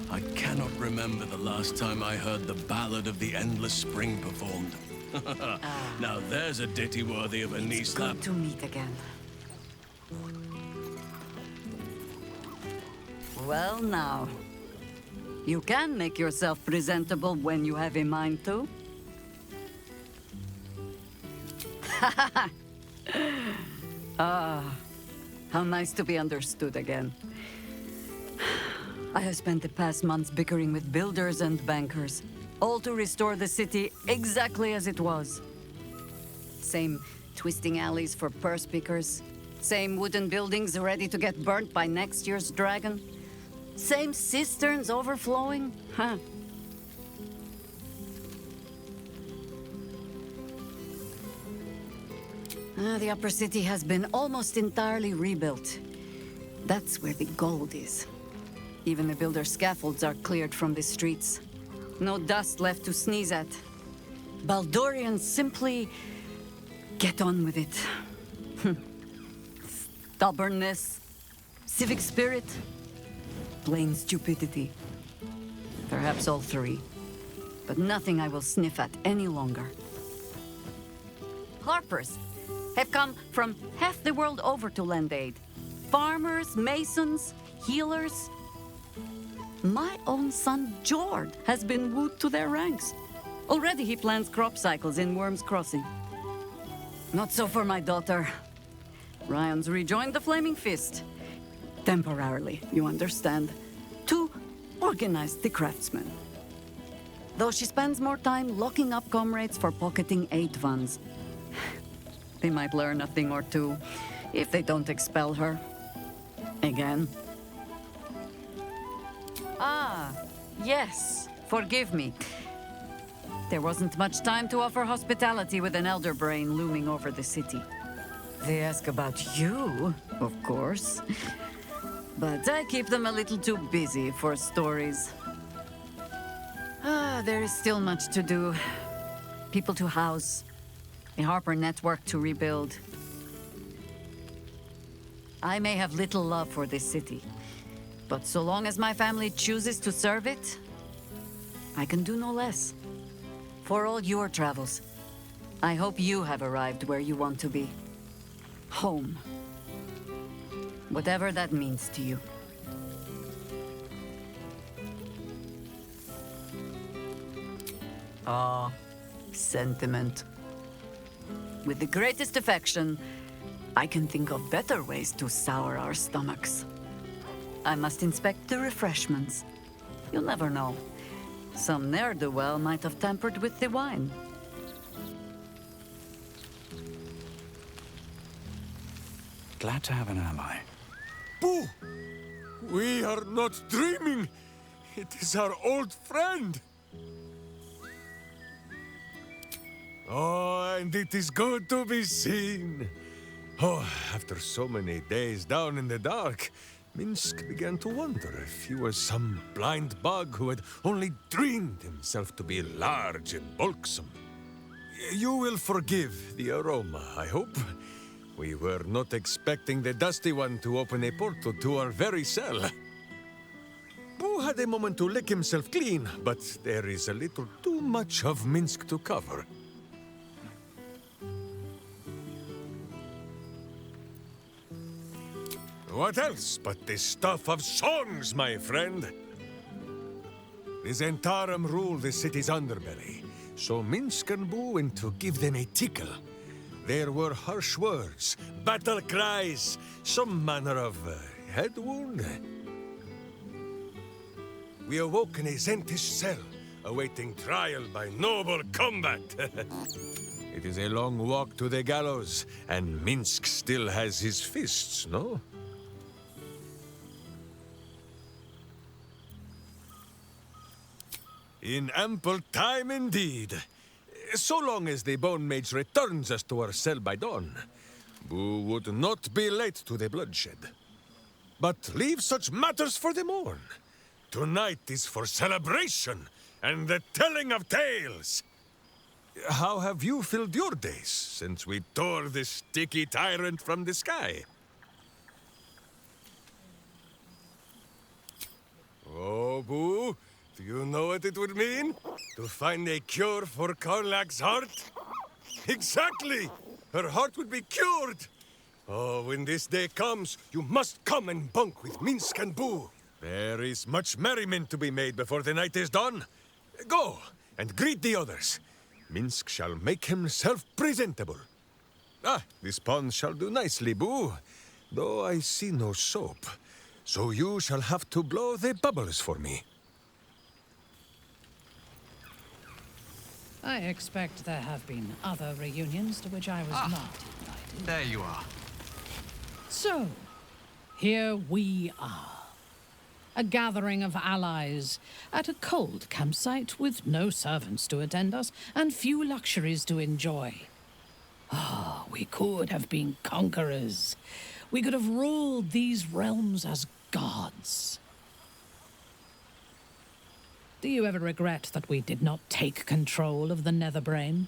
I cannot remember the last time I heard the Ballad of the Endless Spring performed. Now there's a ditty worthy of a knee slap. Good to meet again. Well now, you can make yourself presentable when you have a mind to. How nice to be understood again. I have spent the past months bickering with builders and bankers, all to restore the city exactly as it was. Same twisting alleys for purse pickers, same wooden buildings ready to get burnt by next year's dragon, same cisterns overflowing, huh? The upper city has been almost entirely rebuilt. That's where the gold is. Even the builder scaffolds are cleared from the streets. No dust left to sneeze at. Baldurians simply get on with it. Stubbornness, civic spirit, plain stupidity. Perhaps all three. But nothing I will sniff at any longer. Harpers have come from half the world over to lend aid. Farmers, masons, healers. My own son, Jord, has been wooed to their ranks. Already he plans crop cycles in Worm's Crossing. Not so for my daughter. Ryan's rejoined the Flaming Fist. Temporarily, you understand. To organize the craftsmen. Though she spends more time locking up comrades for pocketing aid funds. They might learn a thing or two, if they don't expel her. Again. Ah, yes. Forgive me. There wasn't much time to offer hospitality with an elder brain looming over the city. They ask about you, of course. But I keep them a little too busy for stories. There is still much to do. People to house. A Harper network to rebuild. I may have little love for this city, but so long as my family chooses to serve it, I can do no less. For all your travels, I hope you have arrived where you want to be. Home. Whatever that means to you. Ah, sentiment. With the greatest affection, I can think of better ways to sour our stomachs. I must inspect the refreshments. You'll never know. Some ne'er-do-well might have tampered with the wine. Glad to have an ally. Boo! We are not dreaming! It is our old friend! Oh, and it is good to be seen. Oh, after so many days down in the dark, Minsk began to wonder if he was some blind bug who had only dreamed himself to be large and bulksome. You will forgive the aroma, I hope. We were not expecting the Dusty One to open a portal to our very cell. Boo had a moment to lick himself clean, but there is a little too much of Minsk to cover. What else but the stuff of songs, my friend? The Zentarum rule the city's underbelly, so Minsk and Boo went to give them a tickle. There were harsh words, battle cries, some manner of head wound. We awoke in a Zentish cell, awaiting trial by noble combat. It is a long walk to the gallows, and Minsk still has his fists, no? In ample time indeed. So long as the Bone Mage returns us to our cell by dawn, Boo would not be late to the bloodshed. But leave such matters for the morn. Tonight is for celebration and the telling of tales. How have you filled your days since we tore this sticky tyrant from the sky? what it would mean? To find a cure for Karlach's heart? Exactly! Her heart would be cured! Oh, when this day comes, you must come and bunk with Minsk and Boo. There is much merriment to be made before the night is done. Go, and greet the others. Minsk shall make himself presentable. Ah, this pond shall do nicely, Boo. Though I see no soap. So you shall have to blow the bubbles for me. I expect there have been other reunions to which I was not invited. There you are. So, here we are. A gathering of allies at a cold campsite with no servants to attend us and few luxuries to enjoy. Ah, we could have been conquerors. We could have ruled these realms as gods. Do you ever regret that we did not take control of the Netherbrain?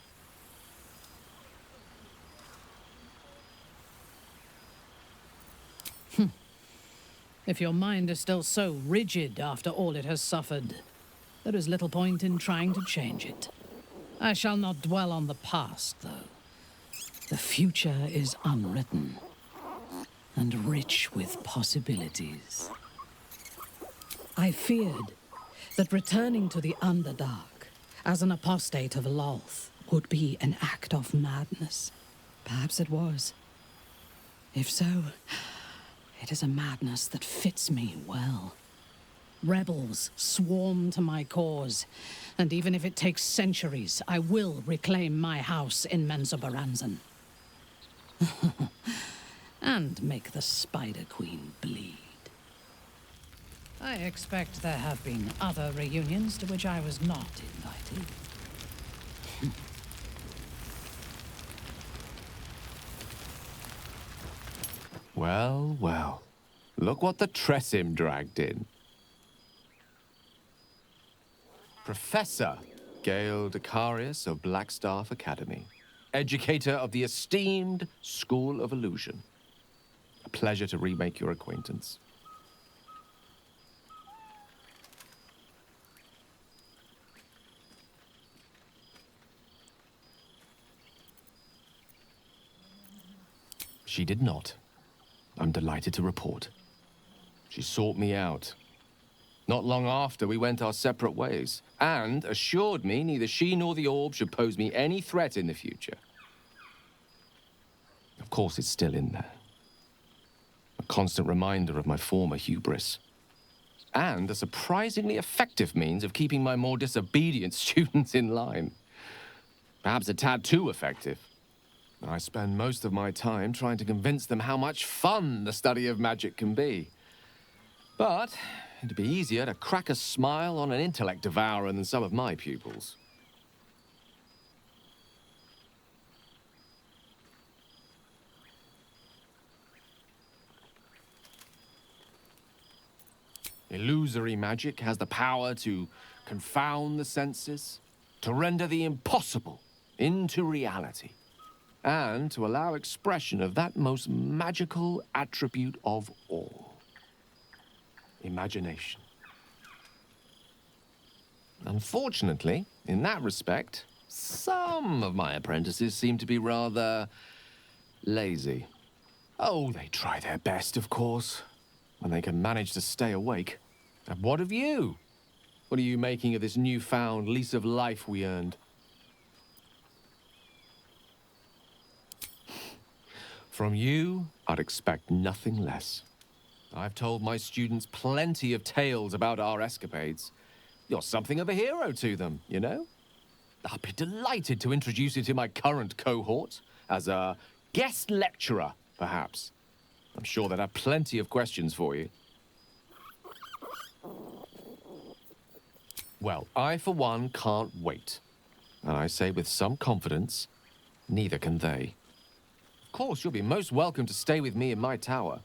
If your mind is still so rigid after all it has suffered, there is little point in trying to change it. I shall not dwell on the past, though. The future is unwritten and rich with possibilities. I feared that returning to the Underdark as an apostate of Lolth would be an act of madness. Perhaps it was. If so, it is a madness that fits me well. Rebels swarm to my cause, and even if it takes centuries, I will reclaim my house in Menzoberranzan. And make the Spider Queen bleed. I expect there have been other reunions to which I was not invited. Well, well. Look what the Tressim dragged in. Professor Gale Decarius of Blackstaff Academy. Educator of the esteemed School of Illusion. A pleasure to remake your acquaintance. She did not. I'm delighted to report. She sought me out. Not long after, we went our separate ways, and assured me neither she nor the orb should pose me any threat in the future. Of course, it's still in there. A constant reminder of my former hubris. And a surprisingly effective means of keeping my more disobedient students in line. Perhaps a tad too effective. I spend most of my time trying to convince them how much fun the study of magic can be. But it'd be easier to crack a smile on an intellect devourer than some of my pupils. Illusory magic has the power to confound the senses, to render the impossible into reality, and to allow expression of that most magical attribute of all: imagination. Unfortunately, in that respect, some of my apprentices seem to be rather lazy. Oh, they try their best, of course, when they can manage to stay awake. And what of you? What are you making of this newfound lease of life we earned? From you, I'd expect nothing less. I've told my students plenty of tales about our escapades. You're something of a hero to them, you know? I'll be delighted to introduce you to my current cohort as a guest lecturer, perhaps. I'm sure they'd have plenty of questions for you. Well, I, for one, can't wait. And I say with some confidence, neither can they. Of course, you'll be most welcome to stay with me in my tower.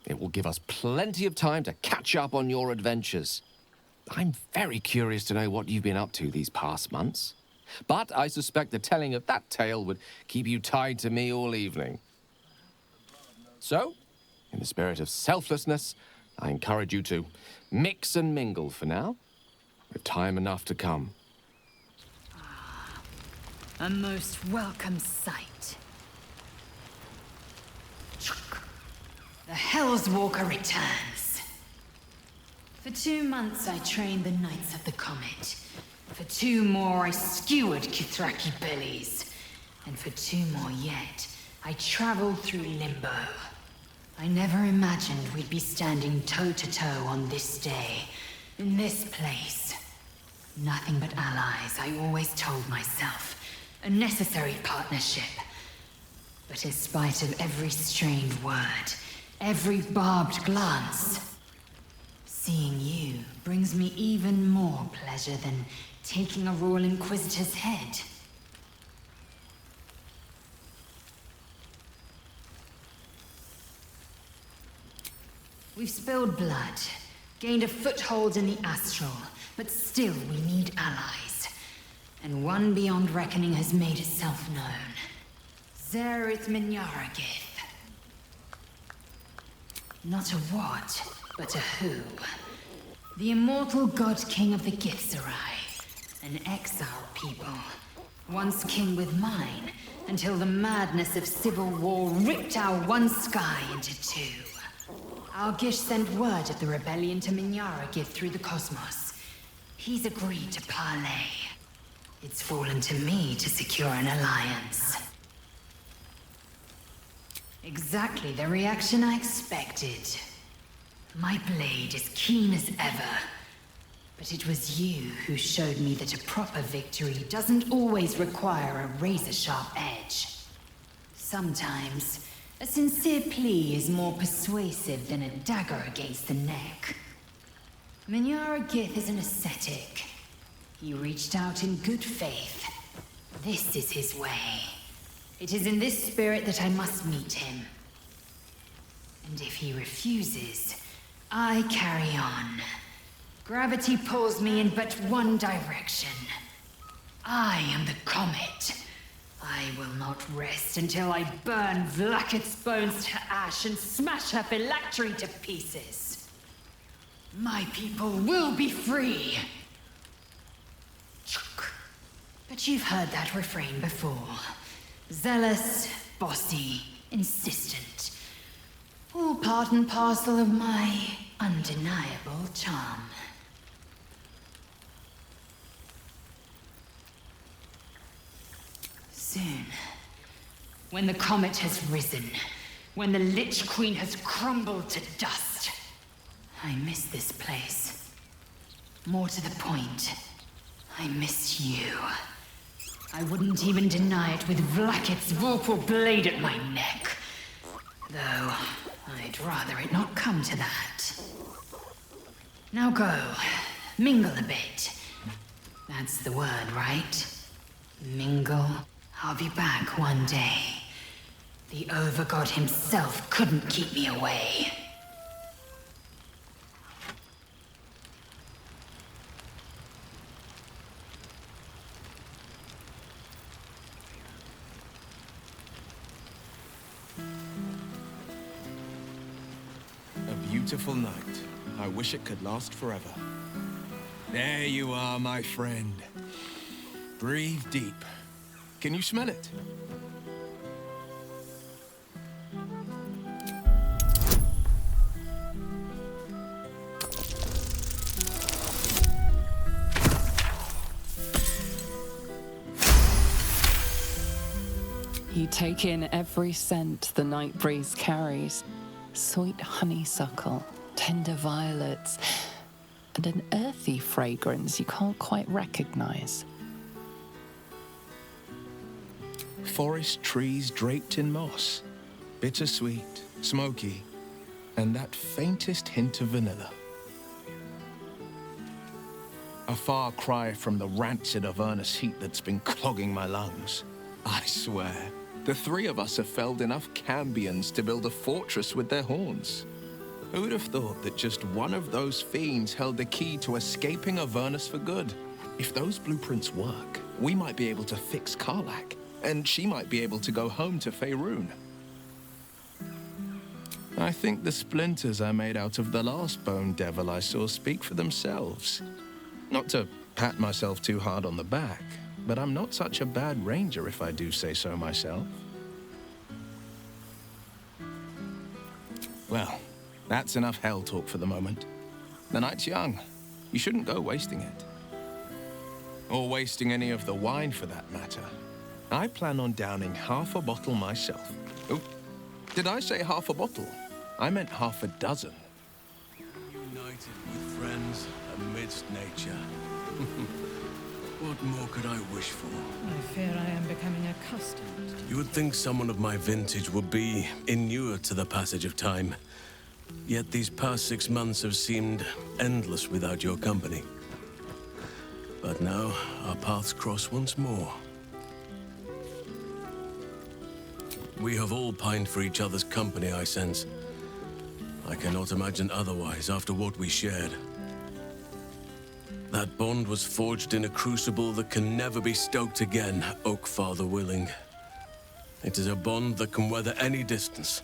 It will give us plenty of time to catch up on your adventures. I'm very curious to know what you've been up to these past months. But I suspect the telling of that tale would keep you tied to me all evening. So, in the spirit of selflessness, I encourage you to mix and mingle for now, with time enough to come. A most welcome sight. The Hell's Walker returns. For 2 months I trained the Knights of the Comet. For 2 more I skewered Kithraki bellies. And for 2 more yet, I traveled through Limbo. I never imagined we'd be standing toe-to-toe on this day, in this place. Nothing but allies, I always told myself. A necessary partnership. But in spite of every strained word, every barbed glance, seeing you brings me even more pleasure than taking a Royal Inquisitor's head. We've spilled blood, gained a foothold in the Astral, but still we need allies. And one beyond reckoning has made itself known. Zerith Minyaragith. Not a what, but a who. The immortal god king of the Githzerai. An exile people. Once king with mine, until the madness of civil war ripped our one sky into 2. Algish sent word of the rebellion to Minyaragith through the cosmos. He's agreed to parley. It's fallen to me to secure an alliance. Exactly the reaction I expected. My blade is keen as ever. But it was you who showed me that a proper victory doesn't always require a razor-sharp edge. Sometimes, a sincere plea is more persuasive than a dagger against the neck. Minyaragith is an ascetic. He reached out in good faith. This is his way. It is in this spirit that I must meet him. And if he refuses, I carry on. Gravity pulls me in but one direction. I am the comet. I will not rest until I burn Vlaakith's bones to ash and smash her phylactery to pieces. My people will be free. But you've heard that refrain before. Zealous, bossy, insistent. All part and parcel of my undeniable charm. Soon, when the comet has risen, when the Lich Queen has crumbled to dust, I miss this place. More to the point, I miss you. I wouldn't even deny it with Vlaakith's vorpal blade at my neck. Though, I'd rather it not come to that. Now go, mingle a bit. That's the word, right? Mingle. I'll be back one day. The Overgod himself couldn't keep me away. A beautiful night. I wish it could last forever. There you are, my friend. Breathe deep. Can you smell it? You take in every scent the night breeze carries. Sweet honeysuckle, tender violets, and an earthy fragrance you can't quite recognize. Forest trees draped in moss. Bittersweet, smoky, and that faintest hint of vanilla. A far cry from the rancid Avernus heat that's been clogging my lungs. I swear, the 3 of us have felled enough Cambions to build a fortress with their horns. Who'd have thought that just one of those fiends held the key to escaping Avernus for good? If those blueprints work, we might be able to fix Karlach, and she might be able to go home to Faerun. I think the splinters I made out of the last bone devil I saw speak for themselves. Not to pat myself too hard on the back, but I'm not such a bad ranger if I do say so myself. Well, that's enough hell talk for the moment. The night's young. You shouldn't go wasting it. Or wasting any of the wine for that matter. I plan on downing half a bottle myself. Oh, did I say half a bottle? I meant half a dozen. United with friends amidst nature. What more could I wish for? I fear I am becoming accustomed. You would think someone of my vintage would be inured to the passage of time. Yet these past 6 months have seemed endless without your company. But now, our paths cross once more. We have all pined for each other's company, I sense. I cannot imagine otherwise after what we shared. That bond was forged in a crucible that can never be stoked again, Oak Father willing. It is a bond that can weather any distance,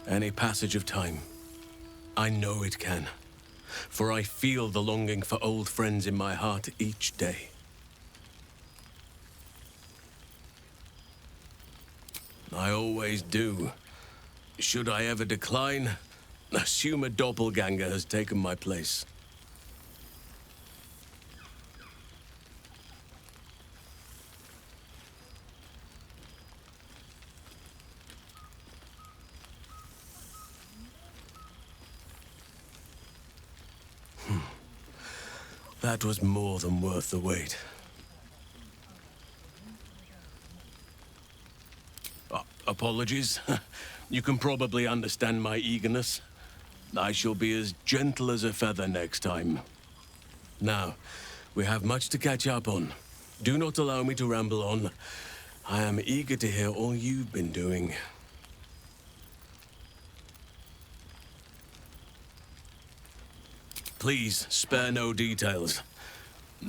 any passage of time. I know it can, for I feel the longing for old friends in my heart each day. I always do. Should I ever decline, assume a doppelganger has taken my place. That was more than worth the wait. Apologies. You can probably understand my eagerness. I shall be as gentle as a feather next time. Now, we have much to catch up on. Do not allow me to ramble on. I am eager to hear all you've been doing. Please, spare no details.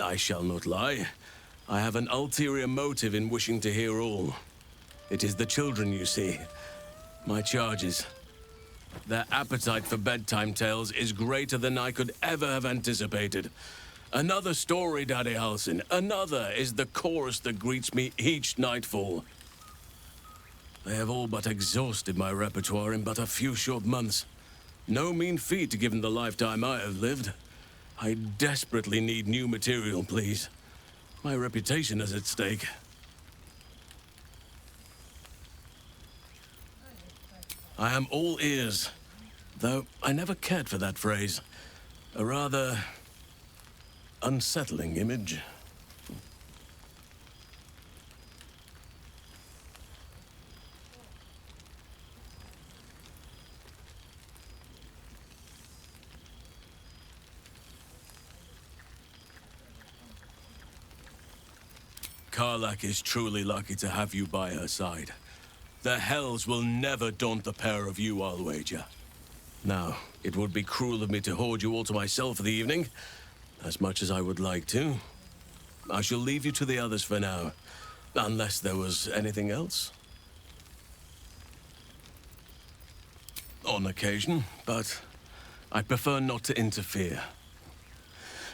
I shall not lie. I have an ulterior motive in wishing to hear all. It is the children, you see. My charges. Their appetite for bedtime tales is greater than I could ever have anticipated. Another story, Daddy Halsin. Another is the chorus that greets me each nightfall. They have all but exhausted my repertoire in but a few short months. No mean feat given the lifetime I have lived. I desperately need new material, please. My reputation is at stake. I am all ears, though I never cared for that phrase. A rather unsettling image. Karlak is truly lucky to have you by her side. The hells will never daunt the pair of you, I'll wager. Now, it would be cruel of me to hoard you all to myself for the evening, as much as I would like to. I shall leave you to the others for now, unless there was anything else. On occasion, but I prefer not to interfere.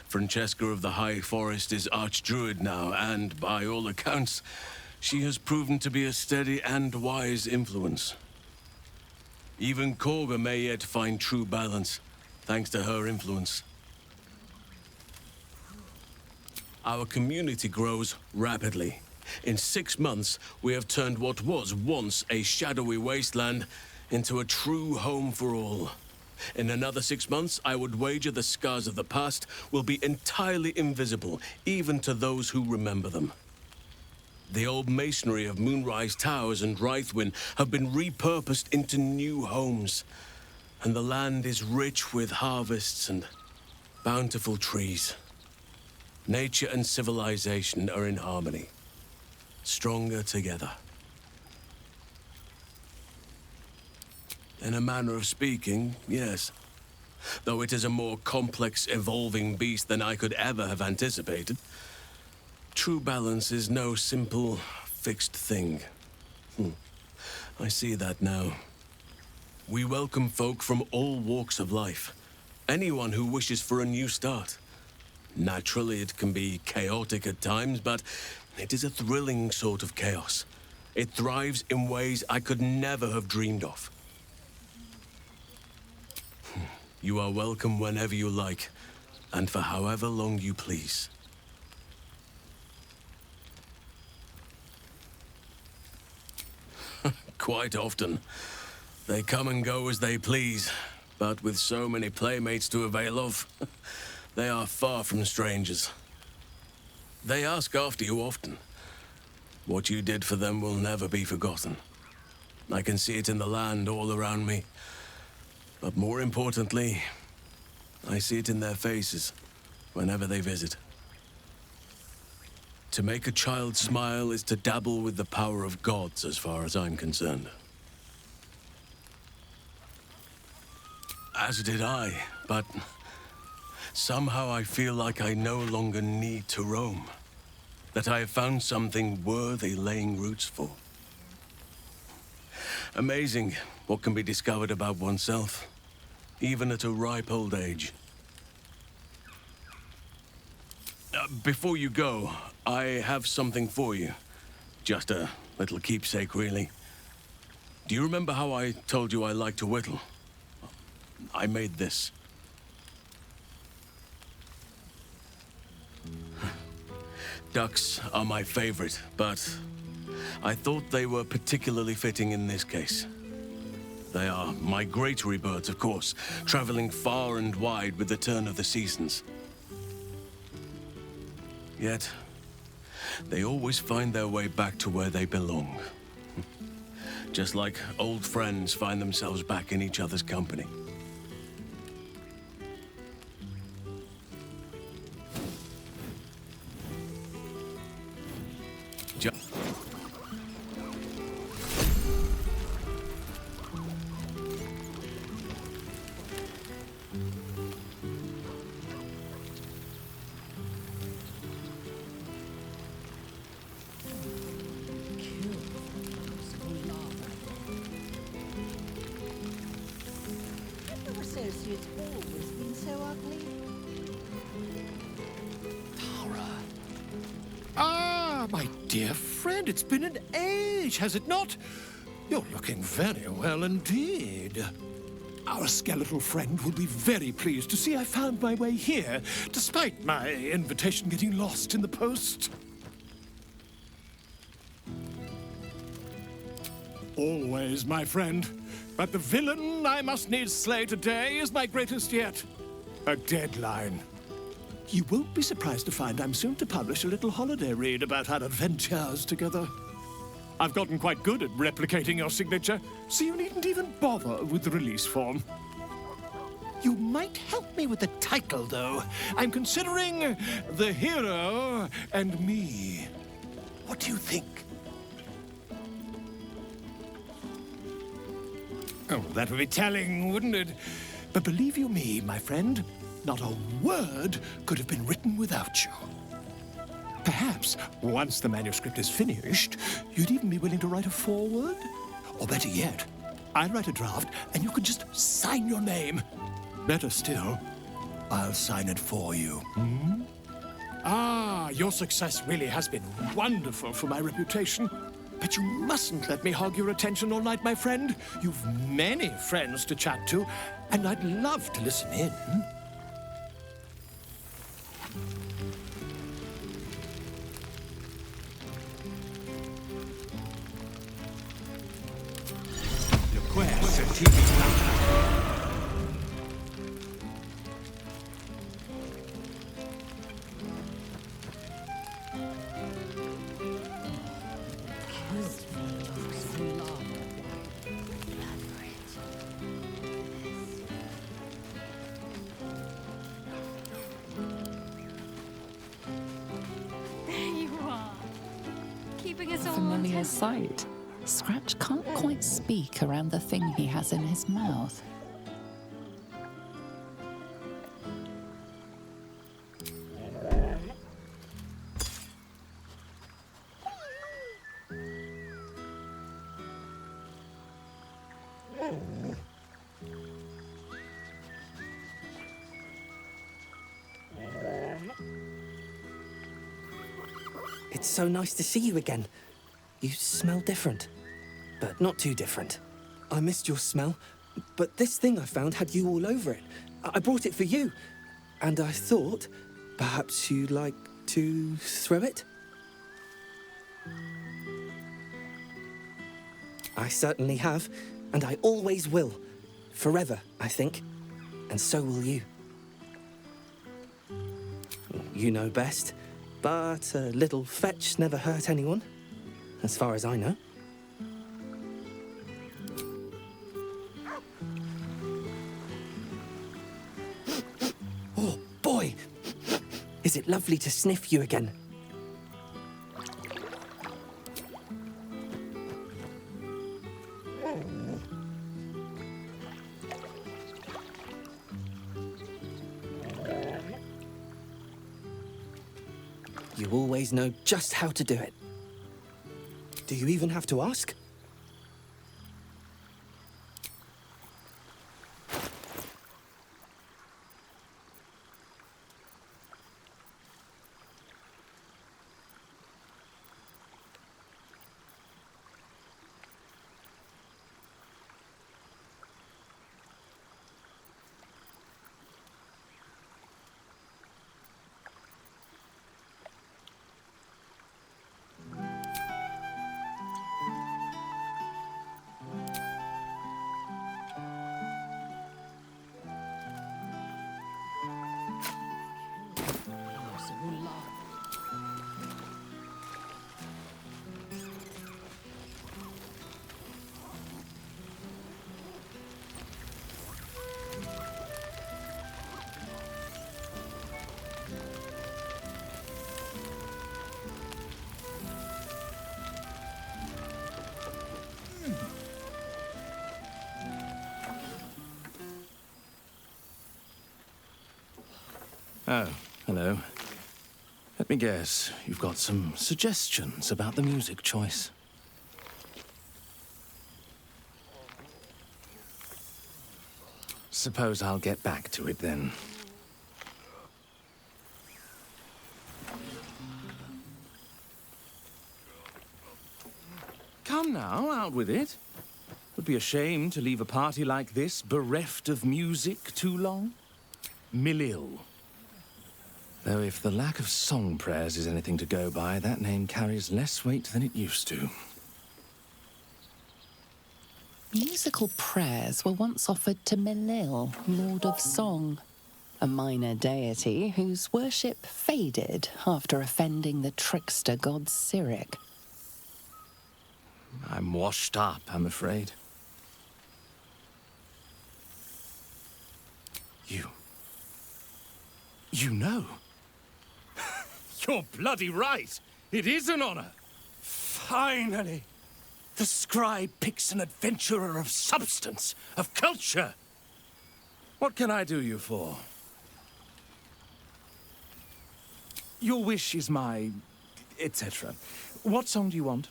Francesca of the High Forest is Archdruid now, and by all accounts, she has proven to be a steady and wise influence. Even Korga may yet find true balance, thanks to her influence. Our community grows rapidly. In 6 months, we have turned what was once a shadowy wasteland into a true home for all. In another 6 months, I would wager the scars of the past will be entirely invisible, even to those who remember them. The old masonry of Moonrise Towers and Rythwin have been repurposed into new homes, and the land is rich with harvests and bountiful trees. Nature and civilization are in harmony, stronger together. In a manner of speaking, yes. Though it is a more complex, evolving beast than I could ever have anticipated. True balance is no simple, fixed thing. I see that now. We welcome folk from all walks of life. Anyone who wishes for a new start. Naturally, it can be chaotic at times, but it is a thrilling sort of chaos. It thrives in ways I could never have dreamed of. You are welcome whenever you like, and for however long you please. Quite often. They come and go as they please, but with so many playmates to avail of, they are far from strangers. They ask after you often. What you did for them will never be forgotten. I can see it in the land all around me. But more importantly, I see it in their faces whenever they visit. To make a child smile is to dabble with the power of gods as far as I'm concerned. As did I, but somehow I feel like I no longer need to roam. That I have found something worthy laying roots for. Amazing what can be discovered about oneself, even at a ripe old age. Before you go, I have something for you. Just a little keepsake, really. Do you remember how I told you I like to whittle? I made this. Ducks are my favorite, but I thought they were particularly fitting in this case. They are migratory birds, of course, traveling far and wide with the turn of the seasons. Yet, they always find their way back to where they belong. Just like old friends find themselves back in each other's company. Associates always been so ugly. Ah, my dear friend, it's been an age, has it not? You're looking very well indeed. Our skeletal friend will be very pleased to see I found my way here, despite my invitation getting lost in the post. Always, my friend. But the villain I must needs slay today is my greatest yet. A deadline. You won't be surprised to find I'm soon to publish a little holiday read about our adventures together. I've gotten quite good at replicating your signature, so you needn't even bother with the release form. You might help me with the title, though. I'm considering The Hero and Me. What do you think? Oh, that would be telling, wouldn't it? But believe you me, my friend, not a word could have been written without you. Perhaps, once the manuscript is finished, you'd even be willing to write a foreword? Or better yet, I'll write a draft and you could just sign your name. Better still, I'll sign it for you. Hmm? Ah, your success really has been wonderful for my reputation. But you mustn't let me hog your attention all night, my friend. You've many friends to chat to, and I'd love to listen in. Familiar sight. Scratch can't quite speak around the thing he has in his mouth. It's so nice to see you again. You smell different, but not too different. I missed your smell, but this thing I found had you all over it. I brought it for you, and I thought perhaps you'd like to throw it? I certainly have, and I always will. Forever, I think. And so will you. You know best, but a little fetch never hurt anyone, as far as I know. Oh, boy! Is it lovely to sniff you again? You always know just how to do it. Do you even have to ask? Oh, hello. Let me guess, you've got some suggestions about the music choice. Suppose I'll get back to it then. Come now, out with it. Would be a shame to leave a party like this bereft of music too long. Milil. Though if the lack of song prayers is anything to go by, that name carries less weight than it used to. Musical prayers were once offered to Milil, Lord of Song, a minor deity whose worship faded after offending the trickster god Cyric. I'm washed up, I'm afraid. You know? You're bloody right! It is an honor! Finally! The scribe picks an adventurer of substance, of culture! What can I do you for? Your wish is my... etc. What song do you want?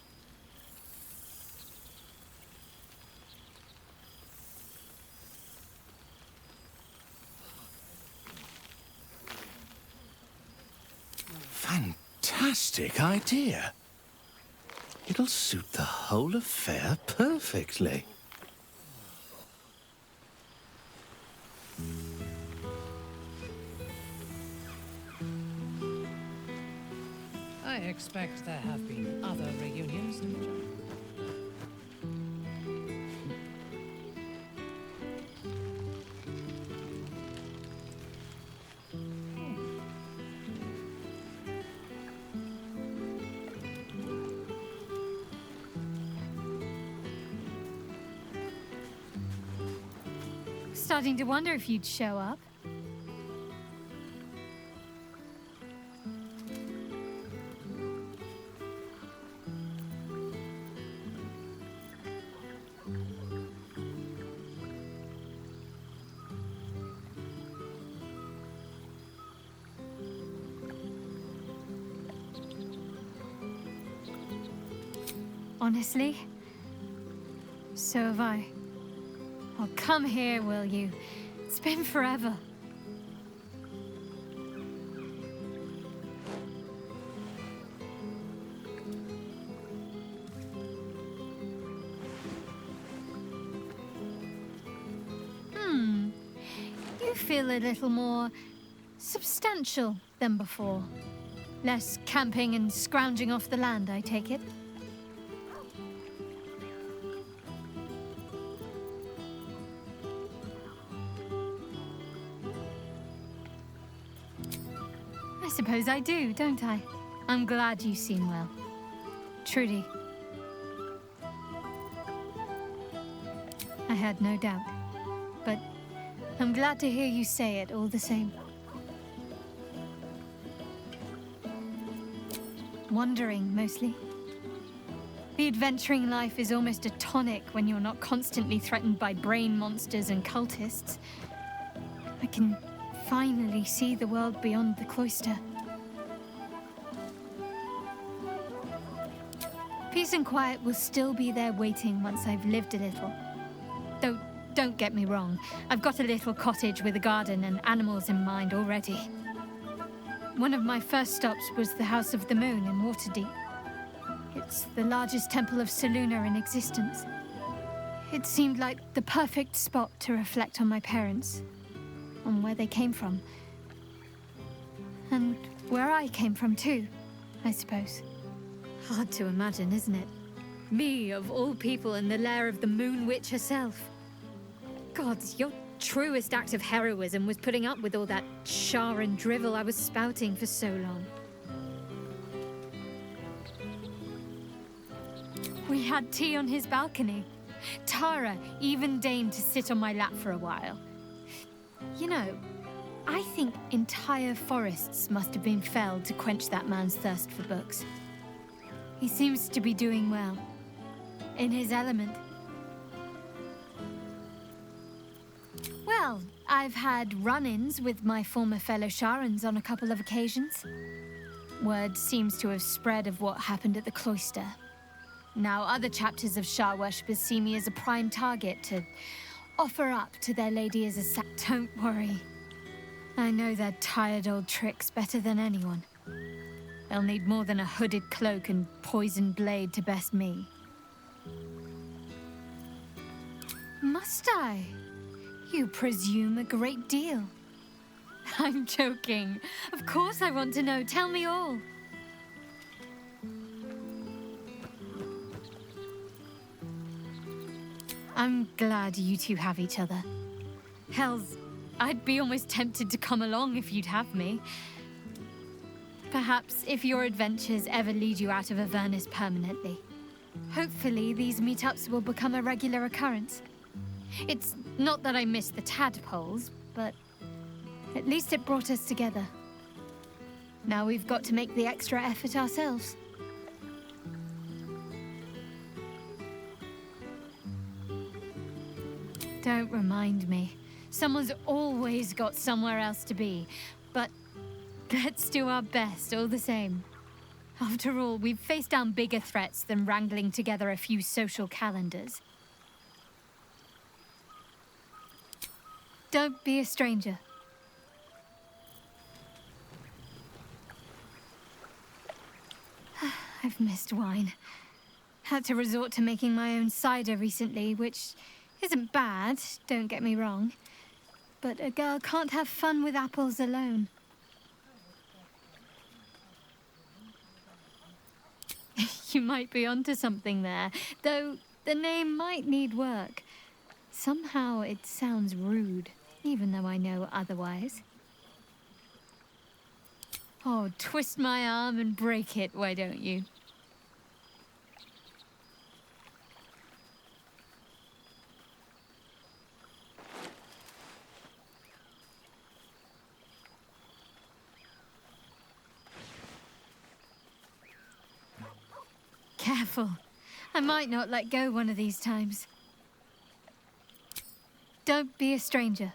Fantastic idea. It'll suit the whole affair perfectly. I expect there have been other reunions to enjoy. Starting to wonder if you'd show up. Honestly, so have I. Oh, come here, will you? It's been forever. do feel a little more substantial than before. Less camping and scrounging off the land, I take it. I suppose I do, don't I? I'm glad you seem well. Trudy. I had no doubt, but I'm glad to hear you say it all the same. Wandering, mostly. The adventuring life is almost a tonic when you're not constantly threatened by brain monsters and cultists. I can finally see the world beyond the cloister. Peace and quiet will still be there waiting once I've lived a little. Though, don't get me wrong, I've got a little cottage with a garden and animals in mind already. One of my first stops was the House of the Moon in Waterdeep. It's the largest temple of Selûne in existence. It seemed like the perfect spot to reflect on my parents, on where they came from. And where I came from too, I suppose. Hard to imagine, isn't it? Me, of all people, in the lair of the Moon Witch herself. God, your truest act of heroism was putting up with all that char and drivel I was spouting for so long. We had tea on his balcony. Tara even deigned to sit on my lap for a while. You know, I think entire forests must have been felled to quench that man's thirst for books. He seems to be doing well. In his element. Well, I've had run-ins with my former fellow Sharans on a couple of occasions. Word seems to have spread of what happened at the cloister. Now other chapters of Shar worshippers see me as a prime target to offer up to their lady as a Don't worry. I know their tired old tricks better than anyone. They'll need more than a hooded cloak and poisoned blade to best me. Must I? You presume a great deal. I'm joking. Of course I want to know. Tell me all. I'm glad you two have each other. Hells, I'd be almost tempted to come along if you'd have me. Perhaps if your adventures ever lead you out of Avernus permanently. Hopefully these meetups will become a regular occurrence. It's not that I miss the tadpoles, but at least it brought us together. Now we've got to make the extra effort ourselves. Don't remind me. Someone's always got somewhere else to be, but let's do our best all the same. After all, we've faced down bigger threats than wrangling together a few social calendars. Don't be a stranger. I've missed wine. Had to resort to making my own cider recently, which isn't bad, don't get me wrong. But a girl can't have fun with apples alone. You might be onto something there, though the name might need work. Somehow it sounds rude, even though I know otherwise. Oh, twist my arm and break it, why don't you? Careful. I might not let go one of these times. Don't be a stranger.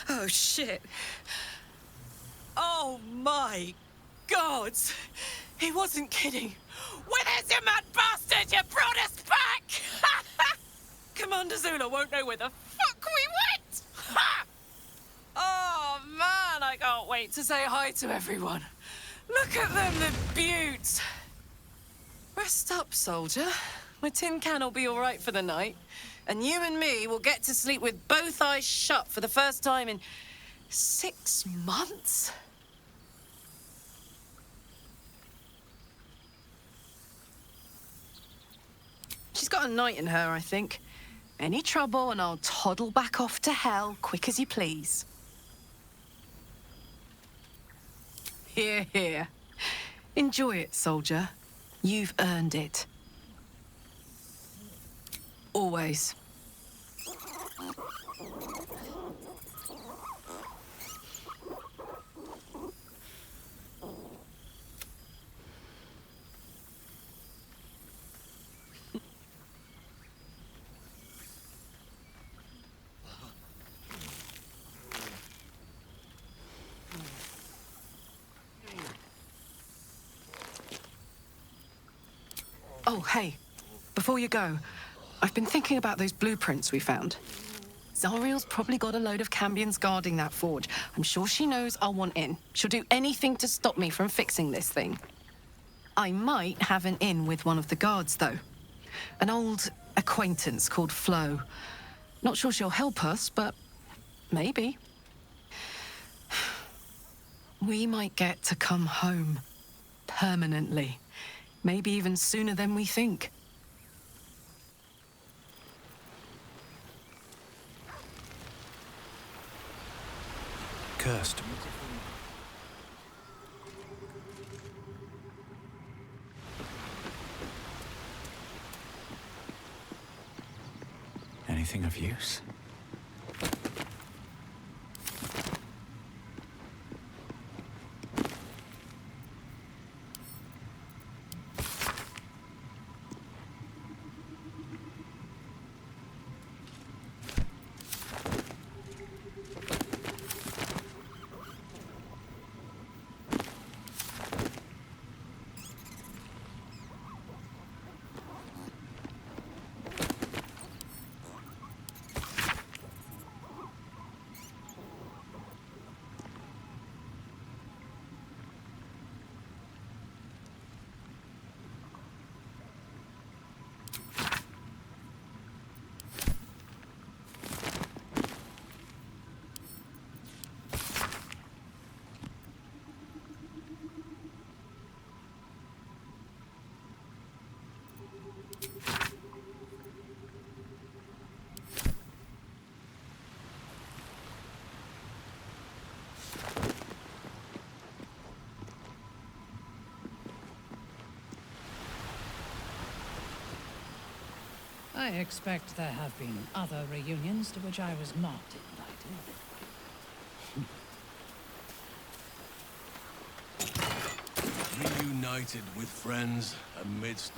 Oh, shit. Oh, my God. He wasn't kidding. Where's you mad bastard? You brought us back! Commander Zula won't know where the fuck we went! Ha! can't wait to say hi to everyone. Look at them, the beauts. Rest up, soldier. My tin can will be all right for the night. And you and me will get to sleep with both eyes shut for the first time in 6 months. She's got a knight in her, I think. Any trouble and I'll toddle back off to hell quick as you please. Here, here. Enjoy it, soldier. You've earned it. Always. Oh, hey. Before you go, I've been thinking about those blueprints we found. Zariel's probably got a load of Cambions guarding that forge. I'm sure she knows I'll want in. She'll do anything to stop me from fixing this thing. I might have an in with one of the guards, though. An old acquaintance called Flo. Not sure she'll help us, but maybe. We might get to come home. Permanently. Maybe even sooner than we think. Cursed. Anything of use? I expect there have been other reunions to which I was not invited. Reunited with friends amidst...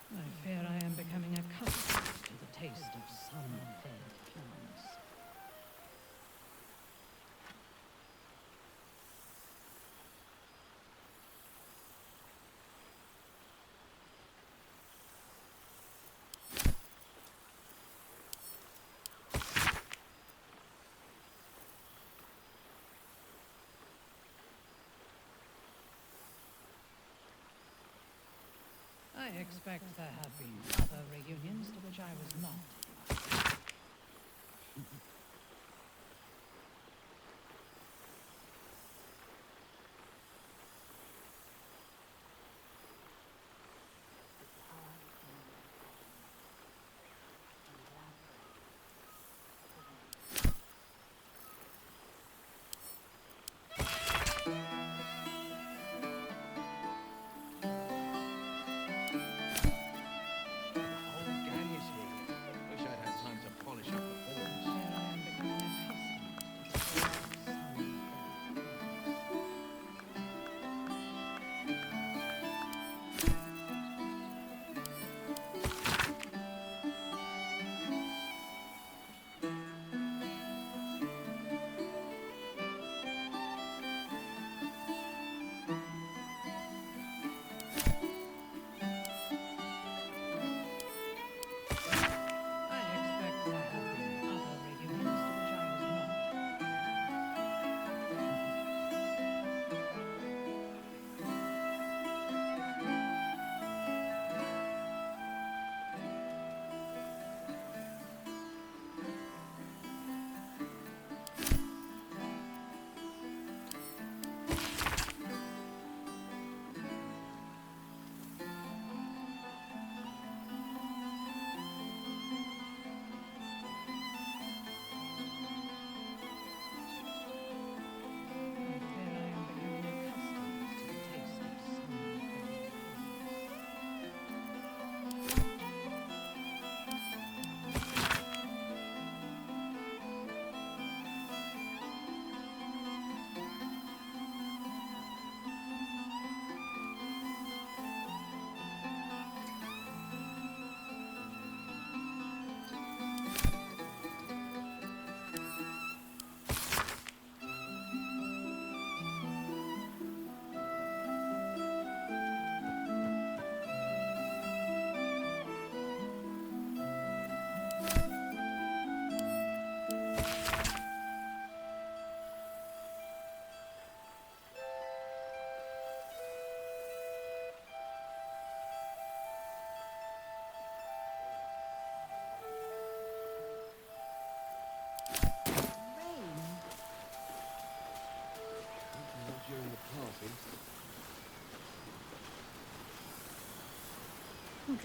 I fear I am becoming accustomed to the taste of sun-fed plants. I expect there have been other reunions to which I was not.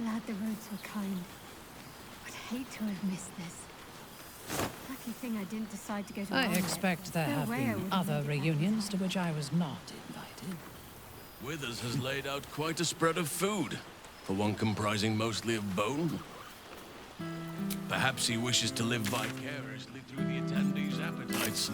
glad the roads were kind. I'd hate to have missed this. Lucky thing I didn't decide to go to I Arlet. expect there No have way I been would've other made it back in reunions time. to which I was not invited. Withers has laid out quite a spread of food, for one comprising mostly of bone. Perhaps he wishes to live vicariously through the attendees' appetites.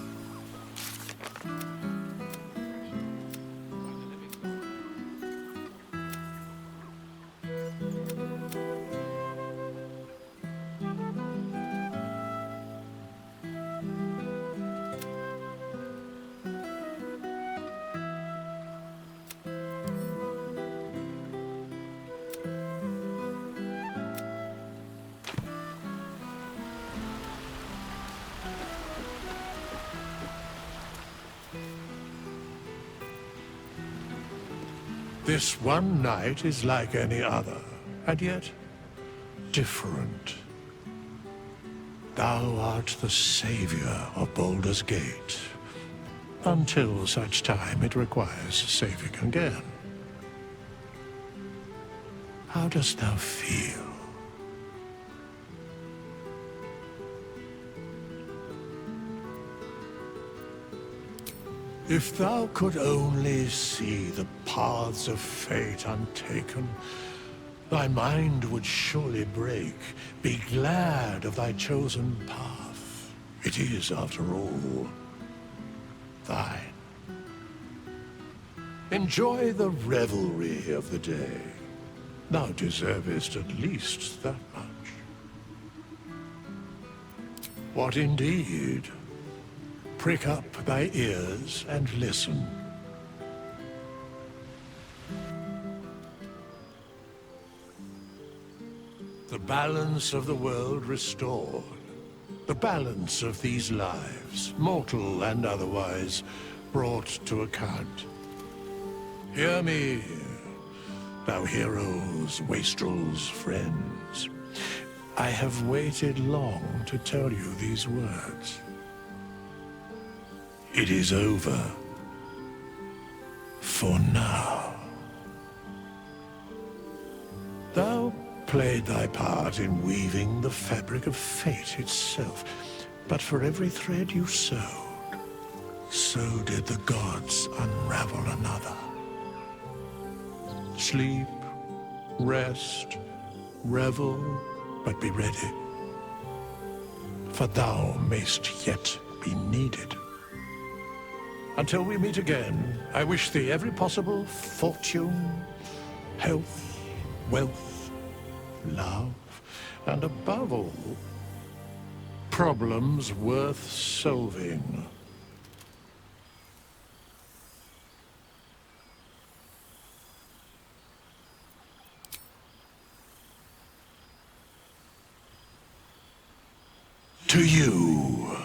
This one night is like any other, and yet different. Thou art the savior of Baldur's Gate, until such time it requires saving again. How dost thou feel? If thou could only see the paths of fate untaken, thy mind would surely break. Be glad of thy chosen path. It is, after all, thine. Enjoy the revelry of the day. Thou deservest at least that much. What indeed? Prick up thy ears and listen. The balance of the world restored. The balance of these lives, mortal and otherwise, brought to account. Hear me, thou heroes, wastrels, friends. I have waited long to tell you these words. It is over. For now. Thou played thy part in weaving the fabric of fate itself, but for every thread you sewed, so did the gods unravel another. Sleep, rest, revel, but be ready, for thou mayst yet be needed. Until we meet again, I wish thee every possible fortune, health, wealth, love, and above all, problems worth solving. To you.